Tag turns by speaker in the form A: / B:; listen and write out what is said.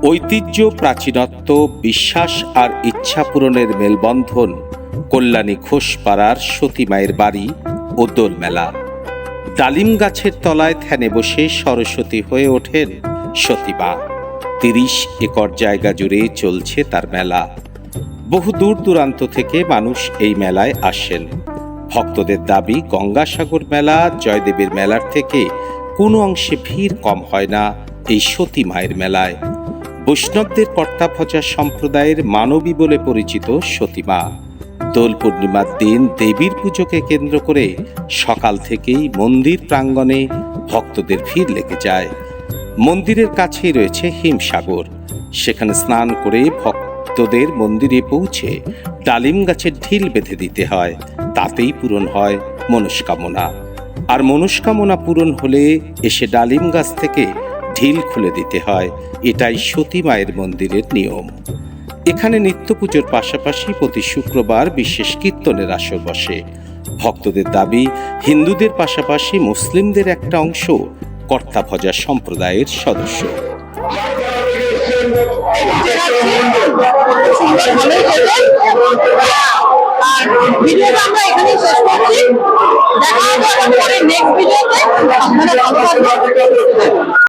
A: ঐতিহ্য, প্রাচীনত্ব, বিশ্বাস আর ইচ্ছা পূরণের মেলবন্ধন কল্যাণী ঘোষপাড়ার সতী মায়ের বাড়ি ও দোলমেলা। ডালিম গাছের তলায় ধ্যানে বসে সরস্বতী হয়ে ওঠেন সতীমা। ৩০ একর জায়গা জুড়ে চলছে তার মেলা। বহু দূর দূরান্ত থেকে মানুষ এই মেলায় আসেন। ভক্তদের দাবি, গঙ্গাসাগর মেলা, জয়দেবীর মেলার থেকে কোনো অংশে ভিড় কম হয় না এই সতী মায়ের মেলায়। বৈষ্ণবদের কর্তাভজা সম্প্রদায়ের মানবী বলে পরিচিত সতীমা। দোল পূর্ণিমার দিন দেবীর পুজোকে কেন্দ্র করে সকাল থেকেই মন্দির প্রাঙ্গণে ভক্তদের ভিড় লেগে যায়। মন্দিরের কাছেই রয়েছে হিমসাগর। সেখানে স্নান করে ভক্তদের মন্দিরে পৌঁছে ডালিম গাছের ঢিল বেঁধে দিতে হয়। তাতেই পূরণ হয় মনস্কামনা। আর মনস্কামনা পূরণ হলে এসে ডালিম গাছ থেকে ঢিল খুলে দিতে হয়। এটাই সতী মায়ের মন্দিরের নিয়ম। এখানে নিত্য পুজোর পাশাপাশি প্রতি শুক্রবার বিশেষ কীর্তনের আসর বসে। ভক্তদের দাবি, হিন্দুদের পাশাপাশি মুসলিমদের একটা অংশ কর্তাভজা সম্প্রদায়ের সদস্য।
B: ভিডিওটা আমরা এখানেই শেষ করছি। দেখা হবে পরে নেক্সট ভিডিওতে। আপনারা ভালো থাকবেন।